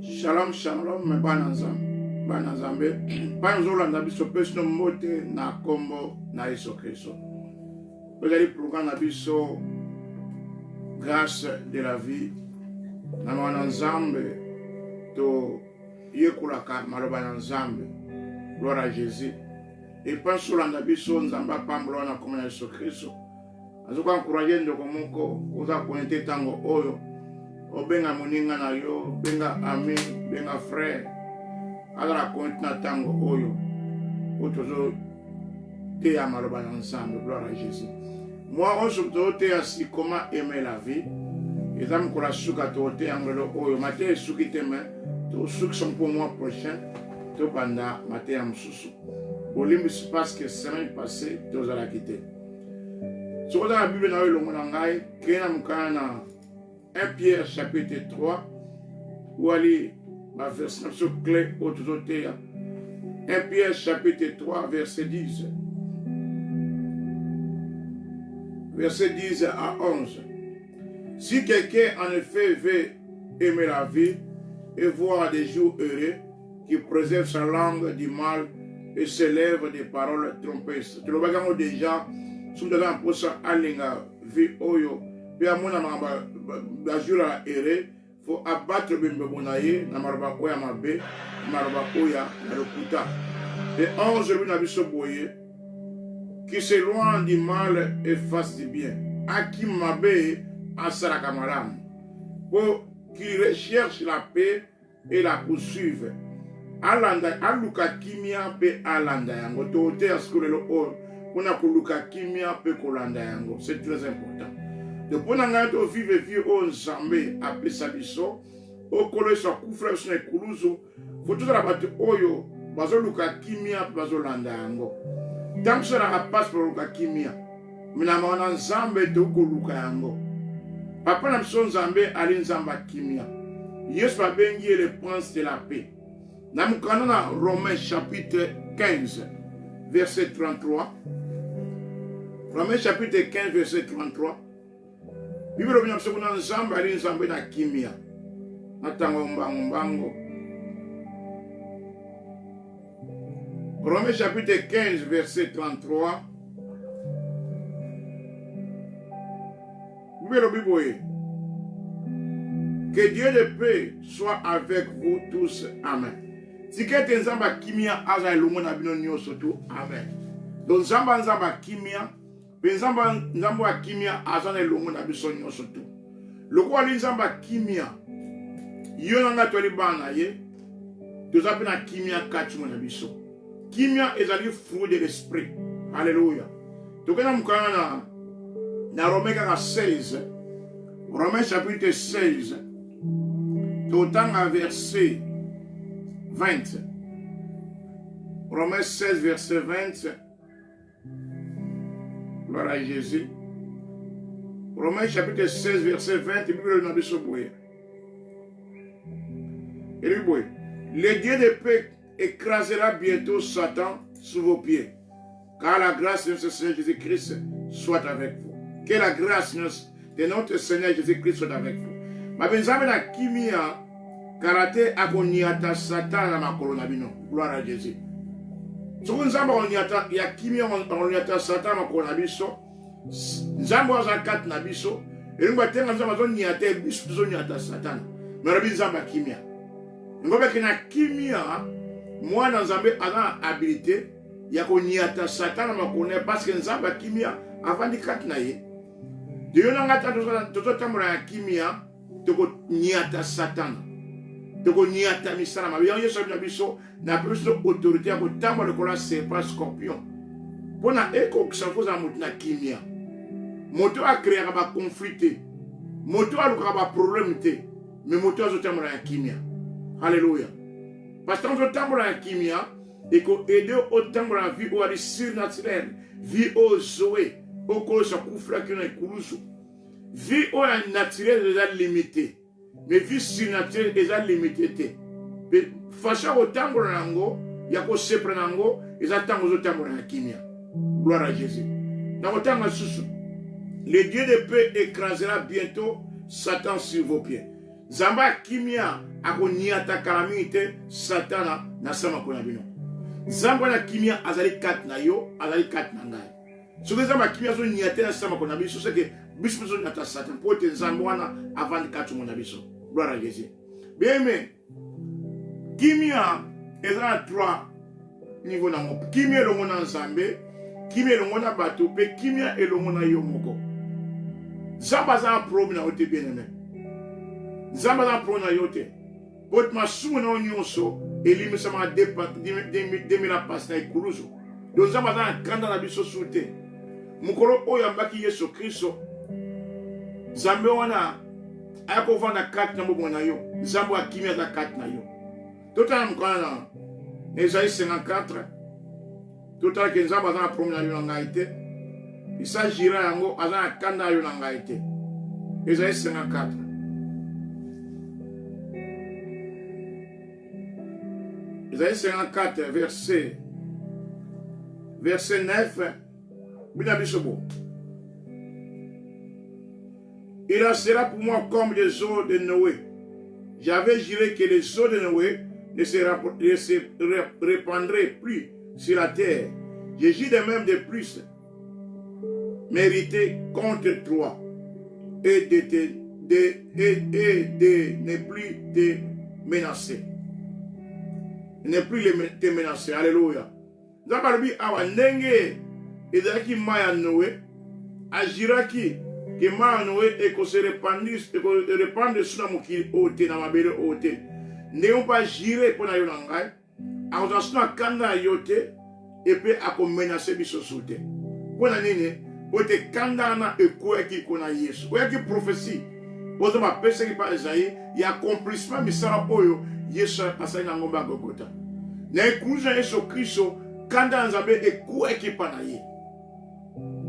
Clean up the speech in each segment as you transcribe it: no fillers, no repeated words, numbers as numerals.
Shalom, shalom, banazambe. Panzolanda biso pesno mote na kombo na Yesu Kristo. Pegali programme na biso grâce de la vie. Na manzambe to yekulaka maloba na nzambe. Gloire à Jésus. Et panzolanda biso nzamba pambola na kombo na Yesu Kristo. Azoka encourager ndoko moko oza connecter tango oyo. Obenga moninga na yo, benga ami, benga frère. Alors compte na tango oyo. Otozo te ya maloba ensemble, gloire à Jésus. Moi on se te asi comment aimer la vie. Et ça me colla suka to te angelo oyo, maté suki te main, to suki sont pour moi prochain, to panda maté am susu. Olimbi se passe que semaine passée, to za la quitter. So dans la Bible na yo longo na ngai, kena mukana 1 Pierre chapitre 3, où aller ma version clé autour de 1 Pierre chapitre 3, verset 10. Verset 10 à 11. Si quelqu'un en effet veut aimer la vie et voir des jours heureux, qui préserve sa langue du mal et s'élève des paroles trompeuses. Tu le vois déjà, si nous avons pour ça, alinga vie oyo. Puis à mon amant, la journée errée, faut abattre le bimbonaye, na maroba oya mabe, maroba oya na lokuta. Et 11 lui n'a vu ce boyer, qui s'éloigne du mal et fasse du bien. À qui mabe, à Sarakamaram, pour qui recherche la paix et la poursuive. Alanda, aluka kimia pe alanda yango. Tote askulelo or, on a kuluka kimia pe kolanda yango. C'est très important. De bon engagement vivre vie au Nzambe appelé Sabiso, au collège sur Koufra sur les Koulouzo, faut tout la battre oyo, bazo luka kimia, bazo landa yango. Tant que ça passe pour luka kimia, mais na mwana Nzambe to ko luka yango. Papa na son Nzambe ali Nzamba kimia. Yesu va bengi le prince de la paix. Na mukana na Romains chapitre 15, verset 33. Romains chapitre 15, verset 33. Bible obina msokuna nzamba ali nzambe na kimia. Natango mbango. Romains chapitre 15 verset 33. Bible obiboye. Que Dieu de paix soit avec vous tous. Amen. Si quelqu'un nzamba kimia aza elongo na bino nyoso tu. Amen. Donc nzamba kimia Benzamba nzambo wa kimia azana longo na biso nyoso tu. Loko ali nzamba kimia. Yo nanga toli bana ye. Tozapi na kimia kachimo na biso. Kimia ezali fruit de l'esprit. Alléluia. Tokena mukana na Romains 16. Romains chapitre 16. Totanga verset 20. Romains 16 verset 20. Gloire à Jésus. Romains chapitre 16, verset 20, Bible n'a pas boyer. Et lui boyer. Le Dieu de paix écrasera bientôt Satan sous vos pieds. Car la grâce de notre Seigneur Jésus-Christ soit avec vous. Que la grâce de notre Seigneur Jésus-Christ soit avec vous. Ma benzame na kimia karate akoniata Satan na makolo na bino. Gloire à Jésus. Soki nzambe onyata ya kimia onyata Satan makolo na biso, nzambe aza kati na biso, elingo atenga nzambe azonyata biso tozonyata Satan. Merabi nzambe kimia. Ngobe kina kimia mwana nzambe aza habilité ya konyata Satan makolo parce que nzambe kimia avandi kati na ye. Diyo nangata tozotambola ya kimia toko nyata Satan. Toko nyata misala mabiyo yeso na biso na plus autorité à kotambo le kola serpent scorpion. Pona eko kisafoza mutina kimia. Moto a créé ba conflit. Moto a luka ba problème te. Mais moto a zotambo la kimia. Alléluia. Parce que on tambo la kimia et ko aider au tambo la vie au surnaturel, vie au zoé, au ko sa koufra ki na ikulusu. Vie au naturel déjà limité. Mais vie surnaturelle déjà limitée. Facha otambo nango ya ko sepre nango ezatanga otambo na kimia. Gloire à Jésus. Dans otanga susu. Le Dieu de paix écrasera bientôt Satan sur vos pieds. Zamba kimia akoniata kalamite satana na sama kona bino. Zamba na kimia azali kat na yo, azali kat na ngai. Soki zamba kimia so niate na sama kona biso, c'est que biso so nata satan pour te zamba wana avant de katu mona biso. Gloire à Jésus. Bien aimé, kimia ezala 3 niveaux na mo. Kimia elongo na nzambe, kimia elongo na bato, pe kimia elongo na yo moko. Zamba za problème na ote bien aimé. Zamba za problème na yo te. Pot masumu na onyonso elimi sama demi la passe na ikuluzo. Donc zamba za kanda na biso sute. Mukolo oyo ambaki Yesu Kristo. Zambe wana ayako vanda 4 na bobo na yo. Zambo akimia za 4 na yo. Total mukana na Esaïe 54. Total ke nzamba za problème na yo na ngai te. Il s'agira yango azana kanda yo na ngai te. Esaïe 54. Esaïe 54, verset 9. Il en sera pour moi comme les eaux de Noé. J'avais juré que les eaux de Noé ne se répandraient plus sur la terre. J'ai juré de même de plus mérité contre toi et de ne plus te menacer. Ne plus te menacer. Alléluia. Zabarbi awa ndenge ezalaki maya Noé ajiraki ke maya Noé eko se répandre sur la mokili ote na mabele ote. Ndenge pa jire pona yo na ngai akoza suna kanda yote epe ako menacer biso sute. Pona nini ote kanda na ekoyaki kona Yesu. Oyaki prophétie. Oza ma pesa ki pa Esaïe ya accomplissement misala oyo Yesu asali na ngomba Golgotha. Na ekuza Yesu Kristo kanda nzambe ekoyaki pa na ye.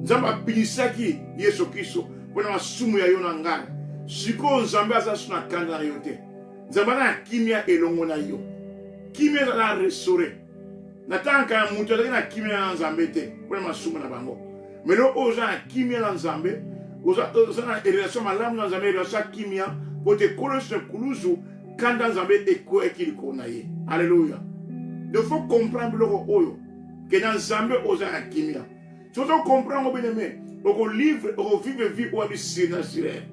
Nzambe apinisaki Yesu Kristo pona masumu ya yo na ngai. Siko nzambe azasu na kanda na yo te. Nzambe na kimia elongo na yo. Kimia na restauré. Na tanka ya mutu na kimia na nzambe te pona masumu na bango. Melo oza na kimia na nzambe, oza na relation malamu na nzambe, relation kimia pote kolose kuluzu kanda nzambe eko ekiliko na ye. Alléluia. Il faut comprendre le oyo que dans nzambe oza na kimia. Si on comprend au bien-aimé, au livre, au vivre vie ou à l'israël.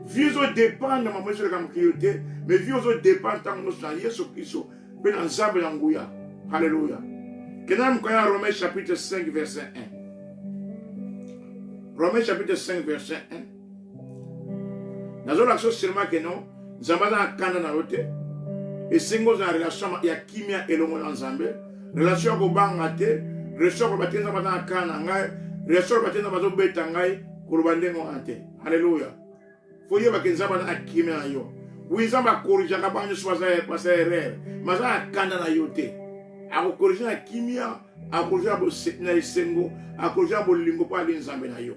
Vie au dépend de ma monsieur de Kamkiriote, mais vie au dépend de notre Yesu Christo, ben nzambe na nguya. Alléluia. Que dans Romains chapitre 5 verset 1. Romains chapitre 5 verset 1. Dans l'action seulement que non, nzambe na kanda na yote. Et singo za relation ya kimia elongo na nzambe, relation ko banga te, relation ko batenza bana kana ngai, relation ko batenza bazo beta ngai kurubandengo ante. Alléluia. Foye bakenza bana kimia na yo. Wizamba corrige ka banyo swasa erreur. Maza kanda na yote. Ako corrige na kimia, ako corrige bo na sengo, ako corrige bo lingo pa nzambe na yo.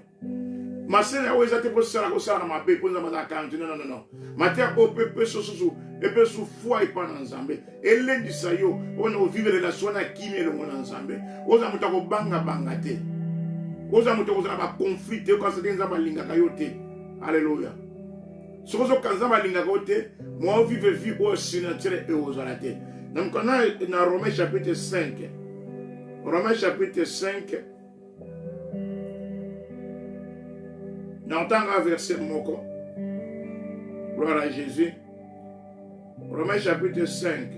Masena weza te posala ko sala ma pe ponza maza kanti non. Matia o pepe sosusu epe su foi pa na nzambe. Elendi sayo ono vivre relation na kimia elongo na nzambe. Oza mutako banga te. Oza mutako za ba conflit te ko sa nzamba linga ka yote. Alléluia. Sokozo kanzamba linga kote, moi vive vie au sinatere et aux alatés. Donc on a dans Romains chapitre 5. Romains chapitre 5. Dans un verset moko. Gloire à Jésus. Romains chapitre 5.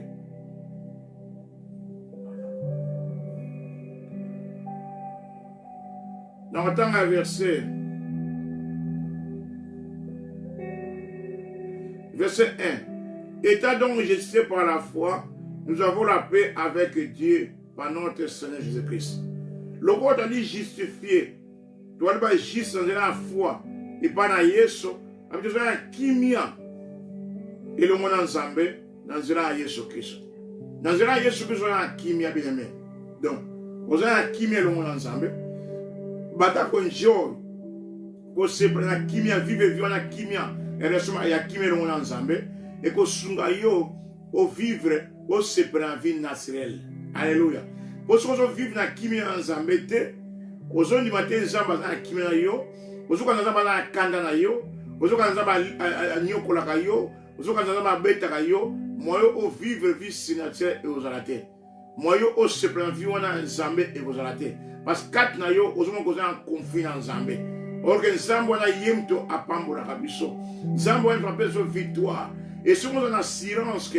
Dans un verset. Verset 1. Étant donc justifiés par la foi, nous avons la paix avec Dieu par notre Seigneur Jésus-Christ. Le roi t'a dit justifié. Tu vas pas juste dans la foi. Et pas dans Yesu. Avec toi, kimia. Et le monde ensemble, dans la Yesu Christ. Dans la Yesu Christ, on a kimia bien aimé. Donc, on a kimia le monde ensemble. Bata kon joy. Ko se prena kimia, vive vivant kimia. Et restement, il y a kimia le monde ensemble. Et ko sunga yo, au vivre, au se prena vie naturelle. Alléluia. Parce qu'on vivre dans kimia ensemble, ozo ni matin nzamba na kimia yo, ozo kana nzamba na kanda na yo, ozo kana nzamba nyokola ka yo, ozoka nzambe abetaka yo moyo o vivre vie sénateur ekozala te moyo o sepela vie wana nzambe ekozala te parce que kati na yo ozomona kozala na conflit na nzambe or que nzambe wana ye moto apambolaka biso nzambe wana apesa biso victoire et soki oza na assurance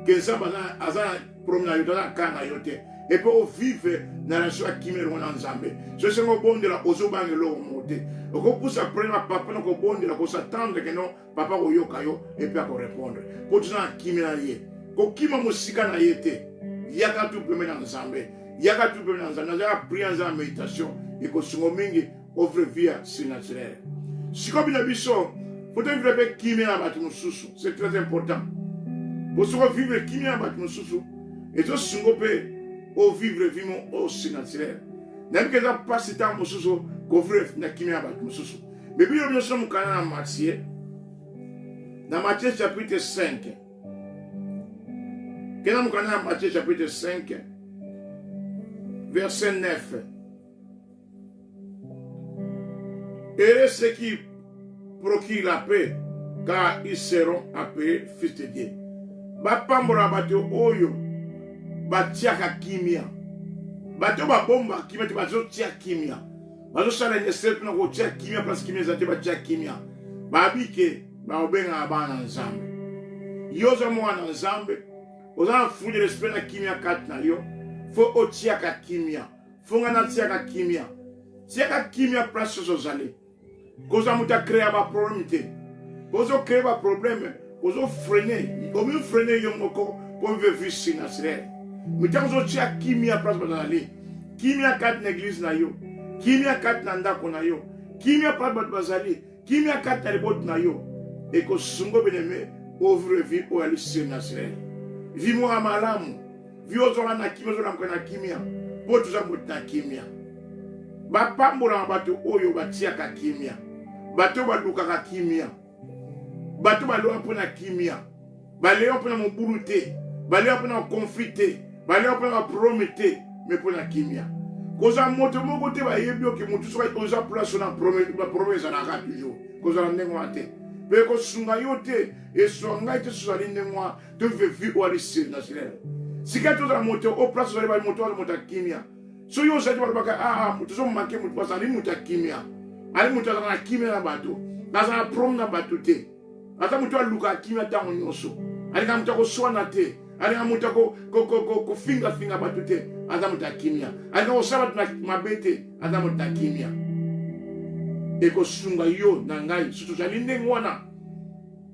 ke nzambe aza na problème na yo te aza na kaka na yo te et puis ovivre na relation ya kimia elongo na nzambe so esengo obondela ozobanga eloko moko te okopusa problème ya papa na kobondela kosatendre ke non papa koyoka yo epuis akorépondre po toza na kimia na ye kokima mosika na ye te yaka tu pembe na nzambe yaka tu pembe na nzambe nazala prière nzala méditation ekosungo mingi offre vie surnaturelle sikoyo bino biso foto vivre mpe kimia na bato mosusu c'est très important po soko vivre kimia na bato mosusu ezosungo mpe ovivre vie mo surnaturelle nayebi ke eza mpasi ntango mosusu kovivre na kimia na bato mosusu me bino bino soki mokana na Matthieu chapitre 5 kena mokana na Matthieu chapitre 5 verset 9 et ceux qui procurent la paix car ils seront appelés fils de Dieu bapambola bato oyo batiaka kimia bato babomba kimia te bazotia kimia bazosala necessaire mpona kotia kimia place kimia eza te batia kimia babike baobengaka bana na nzambe yo oza mwana na nzambe oza na fruit de l'esprit na kimia kati na yo fo otiaka kimia fo nga natiaka kimia tiaka kimia place oyo ozali koza moto akrea baproblème te kozokrea baproblème kozofrene omifrene yo moko po vive vie surnaturelle mitango ozotia kimia place bazali kimia kati na église na yo kimia kati na ndako na yo kimia place bato bazali kimia kati na liboti na yo ekosungo beneme ovre vie oyo ali surnaturelle vie moko ya malamu vie ozola na kimia ozolamuka na kimia po toza moto na kimia bapambolaka bato oyo batiaka kimia bato balukaka kimia bato balewa mpo na kimia balewa mpo na mobulu te balewa mpo na conflit te balewa mpo na baproblème te me mpo na kimia kozala moto moko te bayebi oke motu soki oza place na baproblème ezalaka toujours kozala ndenge wana te mpe kosunga yo te esunga ngai te sozali ndenge wana tovive vie oyo ali surnaturelle sika tozala moto o place ozali bali moto moto ya kimia soki ozali balobaka tozomake moto place ali moto ya kimia ali moto azala na kimia na bato azala na problème na bato te aza moto alukaka kimia ntango nyonso alinga moto akoswana te alinga moto kofingafinga bato te aza moto ya kimia alinga kosala bato na mabe te aza moto ya kimia ekosunga yo na ngai so tozali ndenge wana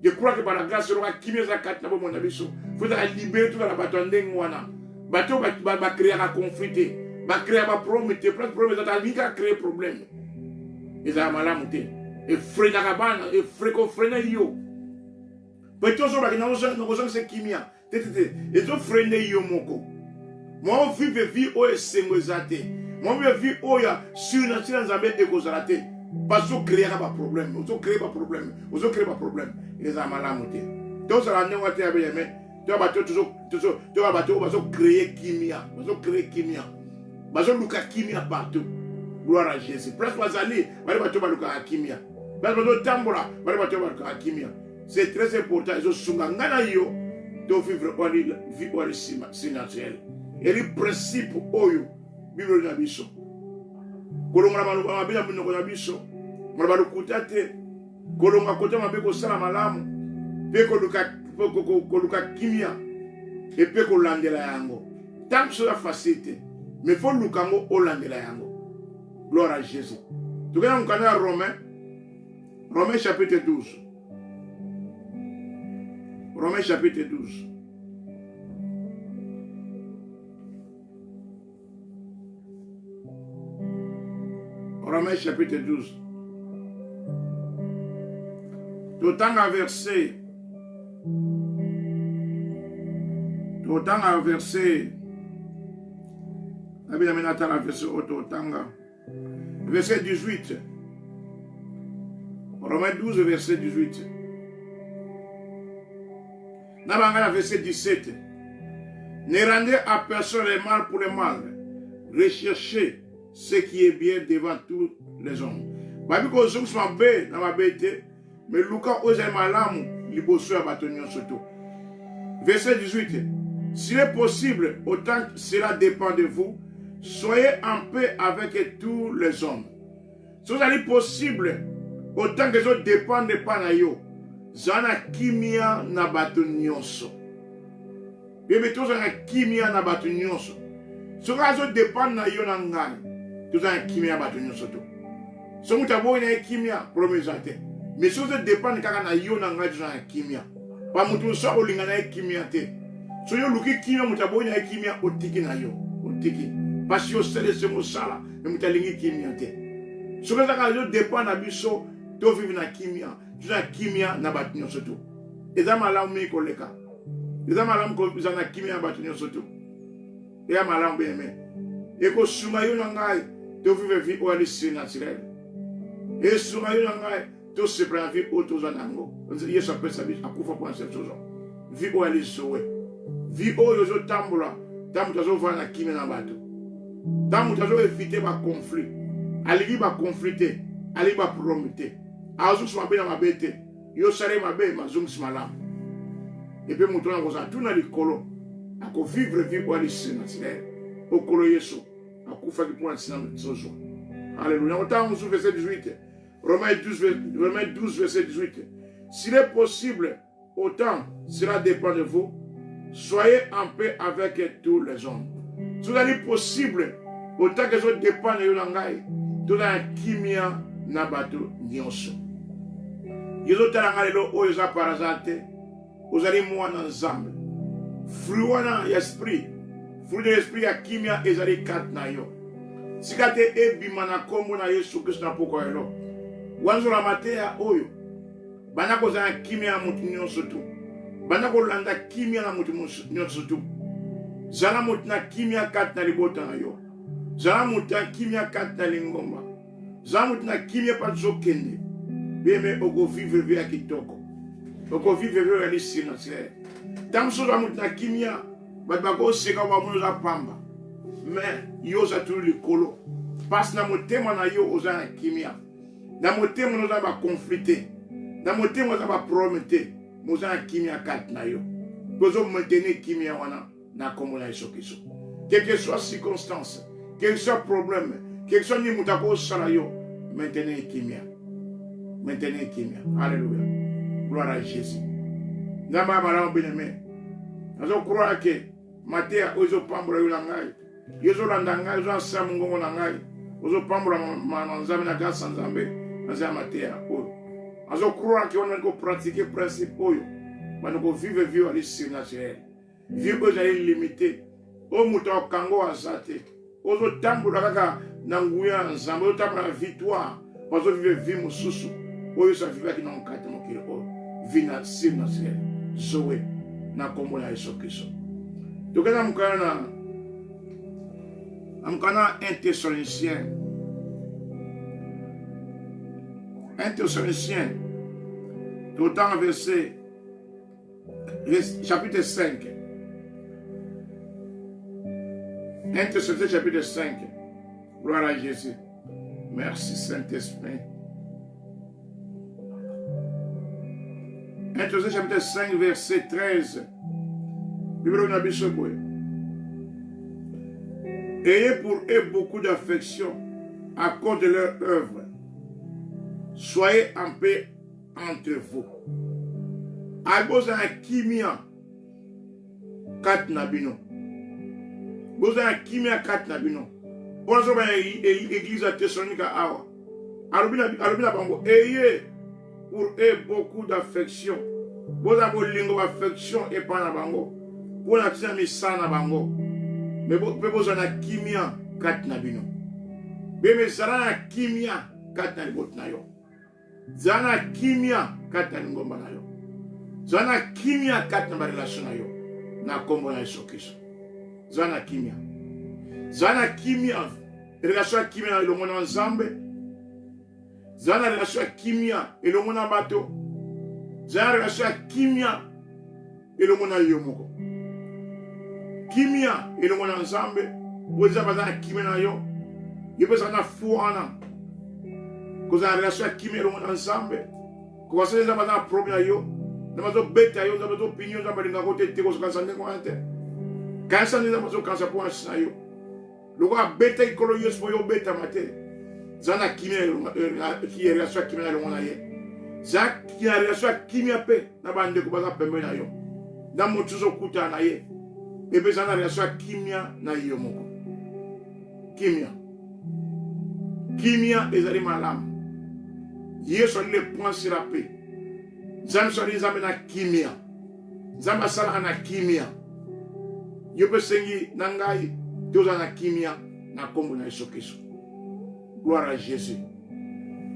je crois que par la grâce eloka kimia eza kati na bomoi na biso fo ezaka libere tozala bato ya ndenge wana bato bakreaka conflit te bakreaka baproblème te place problème ezata alingi kaka créer problème ezala malamu te efrenaka bana ekofrene yo peti ozobaki nakozongisa kimia te ezofrene yo moko mwa ovive vie oyo esengo eza te mwa ovive vie oyo surnaturelle nzambe ekozala te parce ozokreaka baproblème ozokrea baproblème ezala malamu te tozala ndenge te ya beyeme toya bato oyo bazocreye kimia bazoluka kimia partout gloire à Jésus place bazali bali bato balukaka kimia place bazotambola bali bato balukaka kimia c'est très important ezosunga ngai na yo tovivre vie oyo surnaturelle eli principe oyo bible na biso kolongola maloba mabe na minoko na biso maloba lokuta te kolonga kota mabe kosala malamu mpe koluka kimia epe kolandela yango tant que cela facile te mais fo luka yango olandela yango gloire à Jésus tokena mokanda ya Romains chapitre 12 Romains chapitre 12 Romains chapitre 12 totanga verset verset 18 Romains 12 verset 18 Nabanga verset 17 ne rendez à personne le mal pour le mal recherchez ce qui est bien devant tous les hommes babi ko zum sma be na mabete me luka oza malamu liboso ya bato nyonso to. Verset 18. S'il est possible, autant que cela dépend de vous, soyez en paix avec tous les hommes. Si vous allez possible, autant que les autres dépendent pas na yo, zana kimia na bato nyonso. Bébé, tous zana kimia na bato nyonso. Si vous allez dépendre na yo na ngai, tous zana kimia bato nyonso to. Si vous avez kimia, promesate. Mais si vous dépendez na yo na ngai, tous zana kimia. Pas mutu so olinga na kimia te. So yo luki kimia mutaboyi na kimia otiki na yo. Otiki. Parce que yo sele se mosala, mais mutalingi kimia te. So que ça yo dépend na biso, to vivre na kimia. Tu na kimia na bato nyonso to. Eza malamu mi koleka. Eza malamu ko na kimia bato nyonso to. Eza malamu beme. Eko suma yo na ngai, to vivre vie o ali si naturel. E suma yo na ngai, to se prend vie auto zanango. Yesu appelle sa vie akufa pour cette chose. Vie o ali sowe. Vie o yo tambula, tamu tazo va na kimia na bato. Tamu tazo éviter ba conflit. Aligi ba confliter, ali ba prometer. Azu suma be na mabete. Yo sare mabe mazum smalam. Et puis mutona koza tuna likolo. Ako vivre vie o ali naturel. Okolo Yesu akufa ki pour un sozo. Alléluia. On t'a sous verset 18. Romains 12 verset 18. S'il est possible, autant cela dépend de vous, soyez en paix avec tous les hommes. Si vous allez possible, autant que ça dépend de l'angai, tout la kimia na bato nyonso. Yezo talanga lelo oyo za parazate, ozali mwana nzambe. Fruit wana ya esprit, fruit de l'esprit ya kimia ezali kat na yo. Sikate ebima na kombo na Yesu Kristo na poko elo. Wanzo la matea oyo. Bana ko za kimia mutu nyonso tu. Bana ko landa kimia na mutu nyonso tu. Zala mutu na kimia kat na libota na yo. Zala mutu na kimia kat na lingomba. Zala mutu na kimia pa zokende. Beme oko vivre via kitoko. Oko vivre via lisi na sire. Tamso za mutu na kimia. Bako seka wa munu za pamba. Mais yo za tulu likolo. Pas na motema na yo oza na kimia. Na motema no za ba confliter. Na motema za ba prometer. Moza na kimia kat na yo. Bozo maintenir kimia wana na kombo na Yesu Kristo. Quelle que soit circonstance, quel que soit problème, quel que soit ni mutako sala yo, maintenir kimia. Maintenir kimia. Alléluia. Gloire à Jésus. Namba mala bien-aimé. Azo croire que matea ozo pambula yo ngai. Yezo landa ngai zo asamu ngongo na ngai. Ozo pambula manzambe na gasa nzambe. Aza matea oyo. Azo croire que on a pratiquer principe oyo. Bana ko vivre vie ali naturel. Vie ko jali limité. O muta kango azate. Ozo tambula kaka na nguya nzambe ozo tambula victoire. Ozo vivre vie mususu. Oyo sa vivre ki na nkate mokile oyo. Vie naturel. Zoe na kombo na Yesu Kristo. Tokena mukana amkana 1 Thessaloniciens. 1 Thessaloniciens, autant verset, chapitre 5. 1 Thessaloniciens, chapitre 5. Gloire à Jésus. Merci Saint-Esprit. 1 Thessaloniciens, chapitre 5, verset 13. Bible na biso boye. Ayez pour eux beaucoup d'affection à cause de leur œuvre. Soyez en paix entre vous. Aboza kimia kat nabino. Boza kimia kat nabino. Boza ba église à Thessalonica awa. Alubina bango. Ayez pour eux beaucoup d'affection. Boza bo lingo affection et pas na bango. Pour la tia misana bango. Mais boza na kimia kat nabino. Beme sarana kimia kat na bot na yo. Zana kimia kata ngomba na yo. Zana kimia kata na relation na yo. Na kombo na Yesu Kristo. Zana kimia. Zana kimia. Relation kimia na ilongo na nzambe. Zana relation kimia ilongo na bato. Zana relation kimia ilongo na yo moko. Kimia ilongo na nzambe. Boza bazana kimia na yo. Yepesa na fuana. Koza relation kimia longo ensemble. Ko wase za bana problème yo. Namazo beta yo, namazo opinion, namazo ngakote teko kansa ndeko ante. Kansa ni namazo kansa po ansa yo. Loko a beta ikolo yes po yo beta mate. Zana kimia ki relation kimia lo mona ye. Za ki relation kimia pe na bande ko baza pembe na yo. Na motuzo kuta na ye. Ebe zana relation kimia na yo moko. Kimia. Kimia ezali malamu. Yesu ali le point sur la paix. Zam soli zame na kimia. Zama sala na kimia. Yope sengi nangai doza na kimia na kombo na Yesu Kristo. Gloire à Jésus.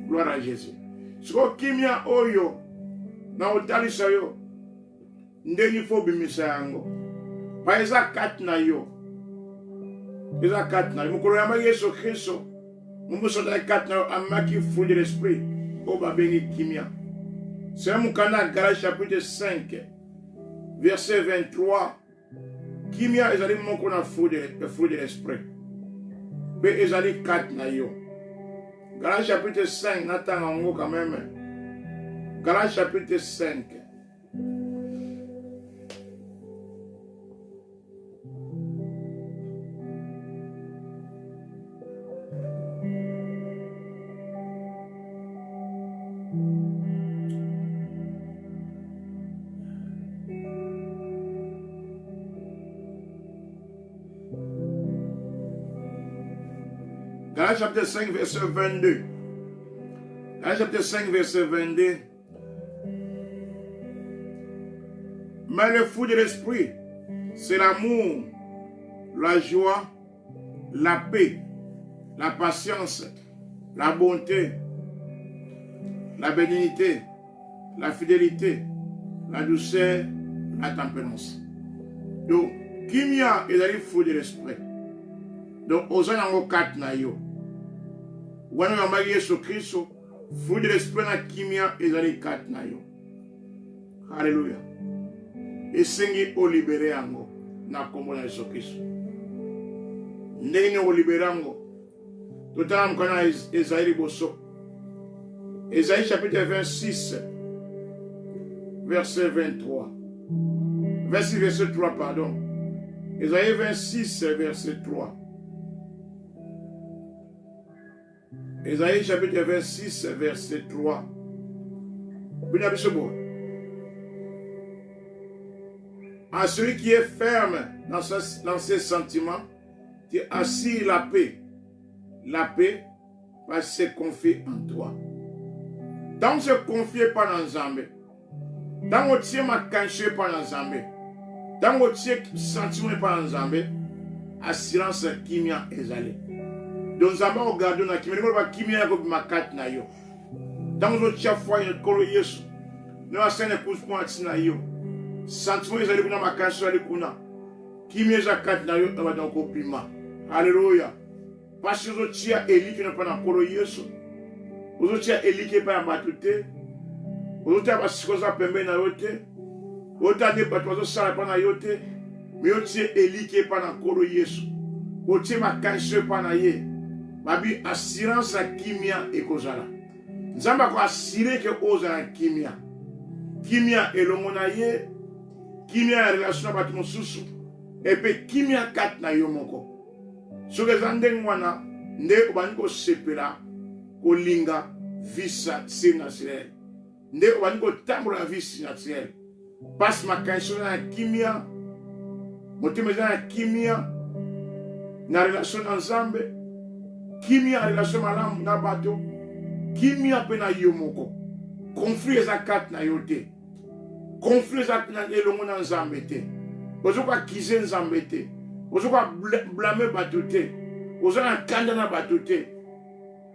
Gloire à Jésus. Siko kimia oyo na otalisa yo ndeni fo bimisa yango. Pa eza kat na yo. Eza kat na yo. Mukolo yama Yesu Kristo. Mumuso da kat na yo amaki fruit de l'esprit. Oba bengi kimia. C'est un Moukana, Galates chapitre 5, verset 23. Kimia ezali moko na fruit de l'esprit. Pe ezali 4 na yo. Galates chapitre 5, natanga ngo quand même. Galates chapitre 5. Galates chapitre 5, verset 22. Galates chapitre 5, verset 22. Mais le fruit de l'esprit, c'est l'amour, la joie, la paix, la patience, la bonté, la bénignité, la fidélité, la douceur, la tempérance. Donc, kimia est le fruit de l'esprit. Donc, aux années 4 na yo. Wana yamba Yesu Kristo, fruit de l'esprit na kimia ezali 4 na yo. Alléluia. Esengi o libéré yango na kombo na Yesu Kristo. Ndenge o libéré yango. Totala mkana Esaïe boso. Esaïe chapitre 26 verset 23. Verset 3 pardon. Esaïe 26 verset 3. Esaïe chapitre 26, verset 3. À celui qui est ferme dans ses sentiments, tu assures la paix. La paix parce que se confie en toi. Tant que se confie pas dans Zambé, tant que tu ma canché pas dans Zambé, tant que tu sentiment pas dans Zambé, assurance kimia ezali. Donc Zambé regarde na kimia, ne pas kimia ko makat na yo. Tant que tu as foi en kolo Yesu, ne va sene pousse point na yo. Sentiment ezali kuna makanso ali kuna. Kimia zakat na yo na donc opima. Alléluia. Parce que tu as élu qui ne pas dans kolo Yesu. Vous avez élu qui n'est pas en batute. Vous avez pas pembe na yote. Vous avez pas de ça pas na yote. Mais vous avez élu qui n'est pas dans kolo Yesu. Vous avez ma canche pas na ye. Babi assurance à kimia et kozala. Nzamba ko assurer que oza kimia. Kimia et lomonaye. Kimia relation avec mon susu. Et puis kimia kat na yo moko. So que zanden wana nde obaniko sepela kolinga visa naturelle. Nde obaniko tambola visa naturelle. Passe ma kanso na kimia. Motemeza na kimia. Na relation ensemble. Kimia relation malamu na bato. Kimia pe na yo moko. Conflit za kat na yote. Conflit za na elongo na nzambe te. Ozoka kize nzambe te. Ozoka blâmer bato te. Ozoka kanda na bato te.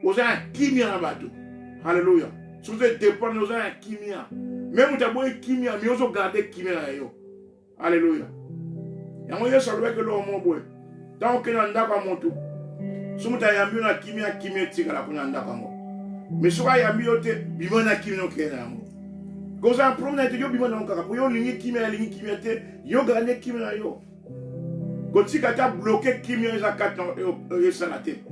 Ozoka kimia na bato. Alléluia. Si vous êtes dépendant, vous avez kimia. Même vous avez kimia, mais vous avez gardé kimia na yo. Alléluia. Et moi je salue que l'homme boy. Tant que nanda kwa moto. Si vous avez yambi na kimia tika la kuna nanda kwa moto. Mais si vous avez yambi yote bimana kimia no kena mo. Quand vous avez un problème yo bimana no kaka. Pour yo lingi kimia te, yo gardé kimia na yo. Quand tu as bloqué kimia za katan et salate.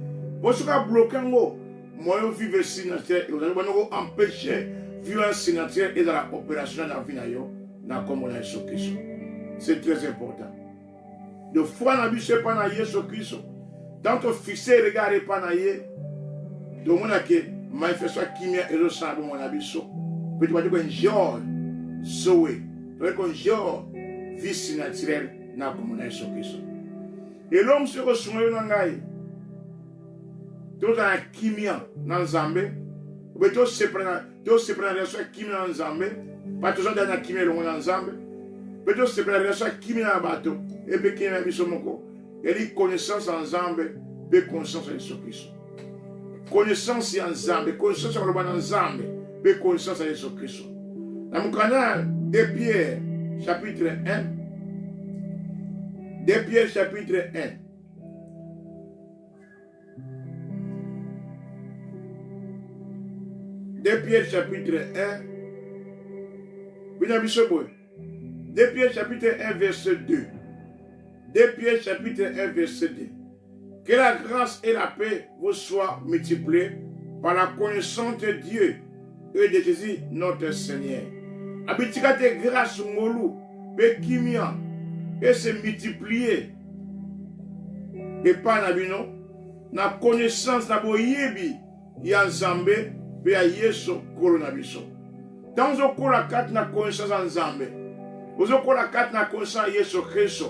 Vous avez bloqué ngo. Moi, je vis ici, et vous allez empêcher violence naturelle et dans la opération dans la vie na comme on a Jésus Christ. C'est très important. De foi na biso pas na Jésus Christ. Tant que fixer regarder pas na Jésus. Donc on a que manifestation kimia et le sang mon abisso. Peut-être pas dire jour soé. Peut-être qu'on jour vie naturelle na comme on a Jésus Christ. Et l'homme se reçoit dans ngai. Tout dans la kimia dans Zambé. Mais tout se prend la kimia dans Zambé. Pas toujours dans la kimia dans Zambé. Mais tout se prend la kimia dans bateau. Et puis kimia biso moko. Et les connaissances en Zambé, et connaissance en Jésus Christ. Connaissance en Zambé, connaissance en Zambé, et connaissance en Jésus Christ. Dans mon canal, 2 Pierre, chapitre 1. 2 Pierre, chapitre 1. Pierre chapitre 1. Vous avez ce mot. 2 Pierre chapitre 1 verset 2. 2 Pierre chapitre 1 verset 2. Que la grâce et la paix vous soient multipliées par la connaissance de Dieu et de Jésus notre Seigneur. Abitika de grâce molou, bekimia, et se multiplier. Et pas n'abino, na connaissance d'abo yebi, ya Zambé, be ya Yesu koronabiso. Dans au kola kat na connaissance en Zambé, aux kola kat na connaissance Yesu Christ.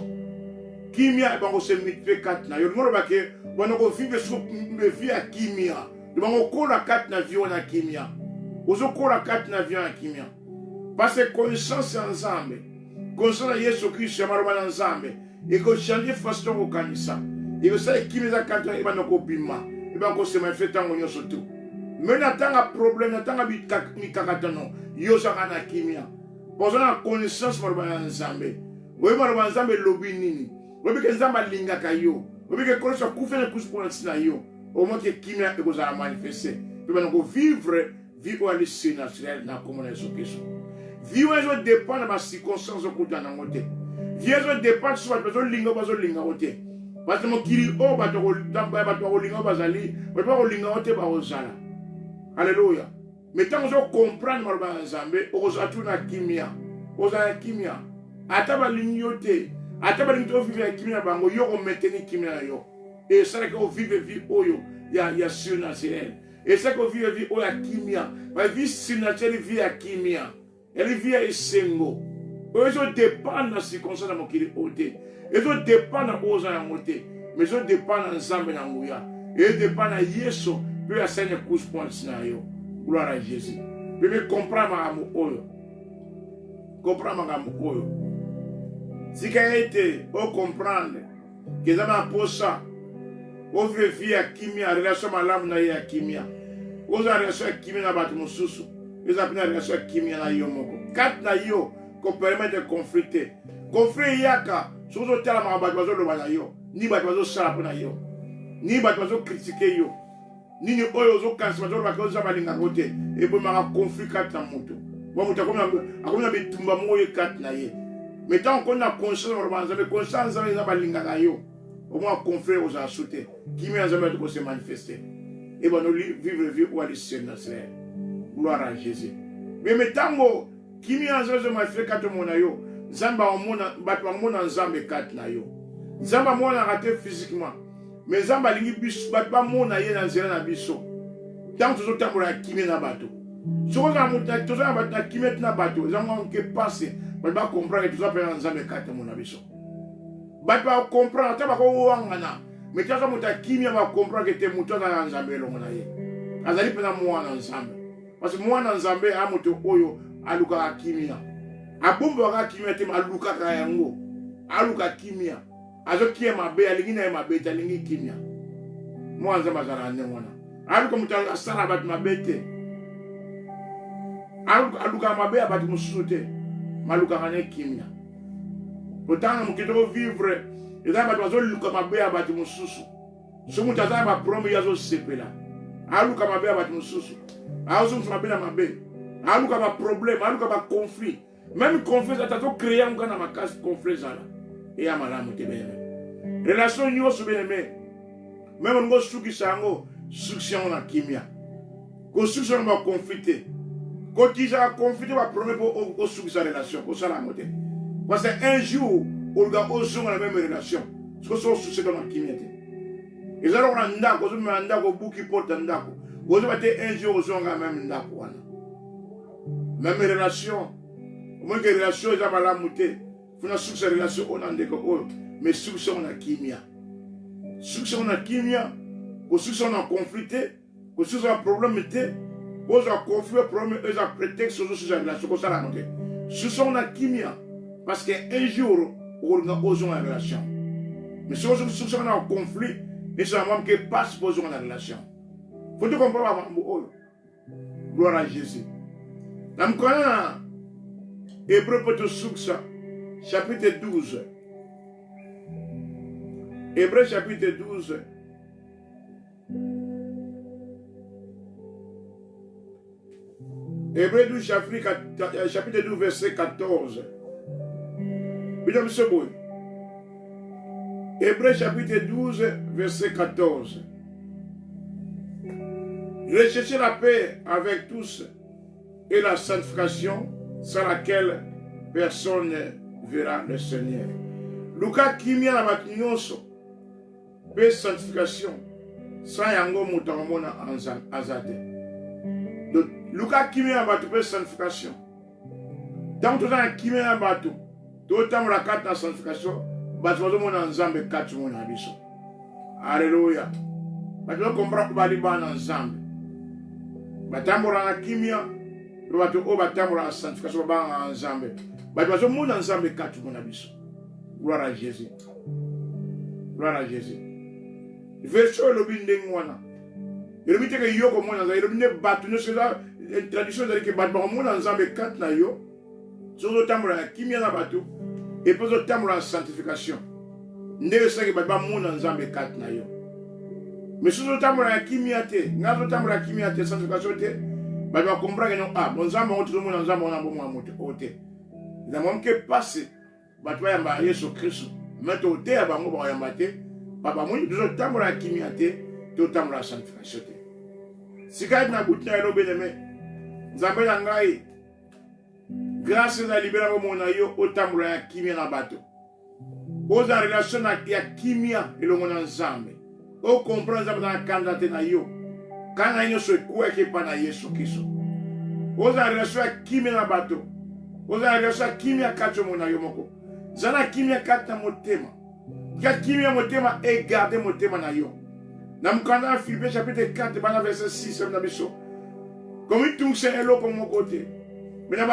Kimia bango se multiplier kat na. Yo ngoro bake, bango vivre sur me vie à kimia. Bango kola kat na vie na kimia. Aux kola kat na vie na kimia. Parce que connaissance ensemble, connaissance Yesu Christ yamaroma ensemble, et que changer façon au kanisa. Et que ça kimia katra et bango bima. Et bango se manifeste en onyo surtout. Mais n'attend problème, n'attend mikakatano. Yo sakana kimia. Parce qu'on a connaissance maroma ensemble. Oui maroma ensemble lobby nini. Oui que nzamba linga kayo. Oui que connaissance koufene kuspona sina yo. Au moins que kimia et que ça manifester. Et bango vivre vie au lycée naturel dans comme Jésus Christ. Vie où dépend de ma circonstance au côté d'un côté. Vie où dépend sur la personne linga côté. Parce que mon kiri o bato linga bazali, bato linga côté ba ozala. Alléluia. Mais tant que je comprends ma Zambé, ozatu na kimia, ozala kimia. Ataba lignote, ataba lignote vivre kimia bango yo o maintenir kimia yo. Et ça que vivre vie oyo ya surnaturel. Et ça que vivre vie oyo ya kimia, ma vie surnaturelle vie ya kimia. Elle vit à Sengo. Ils dépendent de la circonstance de mon kiri ôté. Ils dépendent de l'osa ôté. Mais ils dépendent de Zambé Nangouya. Et ils dépendent de Yesu. Puis à Seigneur couche pour le scénario. Gloire à Jésus. Puis me comprends ma amour oyo. Comprends ma amour oyo. Si quelqu'un était au comprendre que ça m'a posé ça, au vie à Kimia, relation à l'âme na ya Kimia. Aux relation à Kimia na batu mususu. Ils appellent la relation Kimia na yo moko. Quatre na yo qu'on permet de confliter. Conflit yaka, sur le terrain ma batwazo lo bana yo, ni batwazo sala pona yo, ni batwazo critiquer yo, ni ni oyo zo kansi batwazo batwazo balinga kote, et bon ma conflit quatre na moto. Bon moto comme na bitumba moyo quatre na ye. Mais tant qu'on a conscience de l'organisation, mais conscience de la balinga yo, au moins conflit aux assoutes, Kimia jamais de se manifester. Et bon nous vivre vie ou aller se nasser. Gloire à Jésus. Mais metango kimia nzozo mafika kato mona yo. Zamba omona batwa mona nzambe kat na yo. Zamba mona raté physiquement. Mais zamba lingi biso batwa mona ye na nzela na biso. Tant tozo tambola kimia na bato. Soko za muta tozo na bato na kimia na bato. Zamba onke passer. Batwa comprendre que tozo pena nzambe kat mona biso. Batwa comprendre taba ko wangana. Mais tozo muta kimia ba comprendre que te muto na nzambe lo mona ye. Azali pena mwana nzambe. Parce que moi, dans Zambé, je suis oyo aluka kimia. Abumba waka kimia te aluka kayango. Aluka kimia. Azo kie mabe, alingina mabe, talingi kimia. Moi, Zamba zarane wana. Aluka mutala sara bat mabe te. Aluka mabe abat musute. Maluka kane kimia. Pourtant, nous devons vivre. Et là, nous devons luka mabe abat mususu. Ce mutaza ba promo yazo sepela. Aluka mabe abat mususu. Aluka mabe na mabe. Aluka ba problème, aluka ba conflit. Même conflit, ça t'a créé un gana ma casse conflit ça là. Et à malamu te bien. Relation nyo su bien aimé. Même ngo suki sango suction na kimia. Construction ba conflité. Quand il a conflit, va promettre pour sa relation, pour ça la montée. Parce qu'un jour, on va dans la même relation. Ce que c'est ce qu'on a kimité. Et ça, on a un ndako, on a un ndako, beaucoup qui porte un ndako. On va un jour, on a même ndako. Même relation. Au moins que relation, il va la monter. Il faut que cette relation, on a un ndako. Mais sous ça, on a kimia. Sous ça, on a kimia. Sous ça, on a conflité. Sous ça, on a problème. Vous avez conflit, problème, vous avez prétexte sur la relation. Comme ça, la montée. Sous ça, on a kimia. Parce qu'un jour, on a une relation. Mais si on a un conflit, et c'est un membre qui passe pour la relation. Il faut que vous compreniez. Gloire à Jésus. Dans le Coran, Hébreu peut ça, chapitre 12. Hébreu chapitre 12. Hébreu 12, chapitre 12, verset 14. Mesdames et messieurs, Hébreu chapitre 12, verset 14. Recherchez la paix avec tous et la sanctification sans laquelle personne ne verra le Seigneur. Luka kimia na batunyonso paix sanctification sans yango mutamona azate. Donc Luka kimia na batu paix sanctification. Tant que tu kimia na batu, tout temps la carte de sanctification, batu bazomona nzambe kati mona biso. Alléluia. Batu comprendre bali bana nzambe. Batambura na kimia, batu o batambura na sanctification bana nzambe. Batu bazomona nzambe kati mona biso. Gloire à Jésus. Gloire à Jésus. Verso le binding wana. Il me dit que yo comme on a il me battu ne c'est la tradition de que battu mon ensemble quatre na yo. Sur le temps la kimia na batu et puis le temps la sanctification. Ne c'est que battu mon ensemble quatre na yo. Mais sur le temps la kimia te, na le temps la kimia te sanctification te, battu comprendre que non ah mon ensemble on tout le monde ensemble on a bon monter côté. La même que passe battu ya ba Yesu Christ. Maintenant te ya bango ba ya mate. Papa moi nous temps la kimia te. Tout le temps la sanctification. Si quand na boutina elo beneme, nzambe na ngai grâce na libérer mon ayo autant la kimia na bato. Oza relation na ya kimia elo mona nzambe. O comprendre nzambe na kandate na yo. Kana yo so kweke pa na Yesu Kristo. Oza relation ya kimia na bato. Oza relation ya kimia kacho mona yo moko. Zana kimia kata motema. Ya kimia motema e garder motema na yo. Dans le canal Philippe chapitre 4, verset 6, comme il tombe c'est l'eau comme mon côté. Mais dans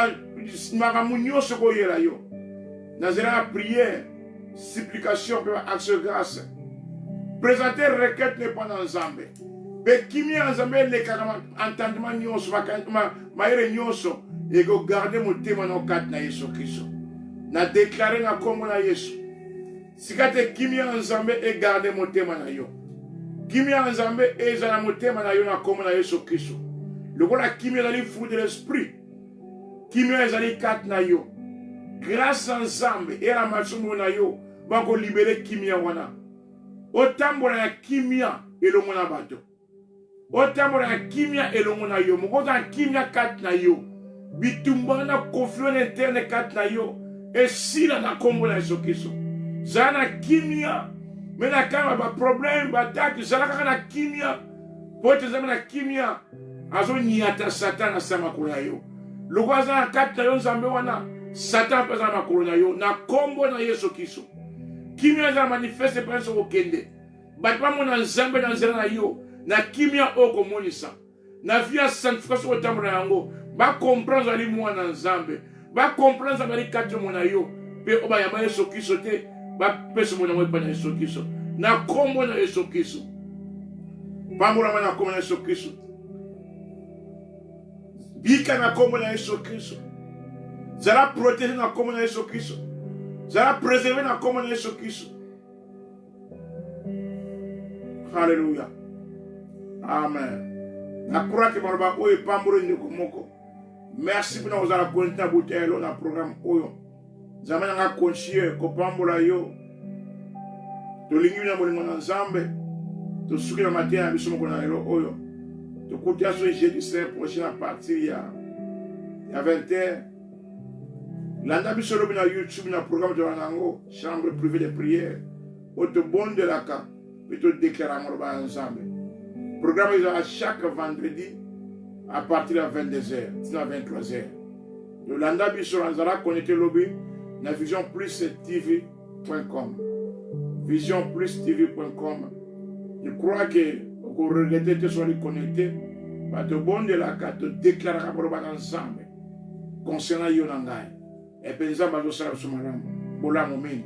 la prière, supplication, action grâce. Présenter requête n'est pas dans l'ensemble. Mais qui m'y ensemble les entendement nyonso, maïre nyonso, et que garder mon thème dans 4 na Yesu Christ. Na déclarer na comme na Yesu. Si kate qui m'y ensemble et garder mon thème na yo. Kimia nzambe ezala motema na yo na komo na Yesu Kristo. Lokola kimia ezali fruit de l'esprit. Kimia ezali kat na yo. Grâce à nzambe et la masumu na yo bako libérer kimia wana. Otambola ya kimia elongo na bato. Otambola ya kimia elongo na yo. Mokoza kimia kat na yo. Bitumba na conflit interne kat na yo. Esila na komo na Yesu Kristo. Zana kimia mais na kama ba problème ba attaque zalaka na kimia pote zama na kimia azo niata satan na sama kula yo lugwaza na kata yo nzambe wana satan pesa na kula yo na kombo na Yesu Kristo kimia za manifeste penso okende batwa mona nzambe na nzela na yo na kimia oko monisa na via sanctification otambola yango ba comprendre ali mwana nzambe ba comprendre bali kata mona yo pe oba ya Yesu Kristo te ba peso mona wepa na Yesu Kristo na kombo na Yesu Kristo pamura na kombo na Yesu Kristo bika na kombo na Yesu Kristo zala protéger na kombo na Yesu Kristo zala préserver na kombo na Yesu Kristo. Alléluia. Amen. Na croix que maloba oyo pamura ndeko moko. Merci pour nous avoir continué à bouter le programme oyo. Zamana nga conscieux ko pambola yo. To lingi na molingo na nzambe. To suki na matin na biso moko na lelo oyo. To kutia so jeudi saint prochain à partir ya à 20h. Landa bisolo bina YouTube na programme de Wanango, chambre privée de prière. Auto bon de la cas, plutôt déclarer morba ensemble. Programme est à chaque vendredi à partir de 22h, à 23h. Le Landa bisolo anzala connecté lobby na visionplustv.com. Visionplustv.com. Je crois que vous regrettez sur les connectés. Pas de bon de la carte déclarer ensemble concernant Yonangai. Et puis les hommes sont sur madame. Bolam omen.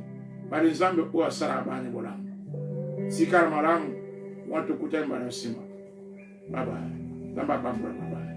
Par exemple, pour Sarabani Bolam. Si Karmalam, want to kutem Barasima. Bye bye. Bye bye.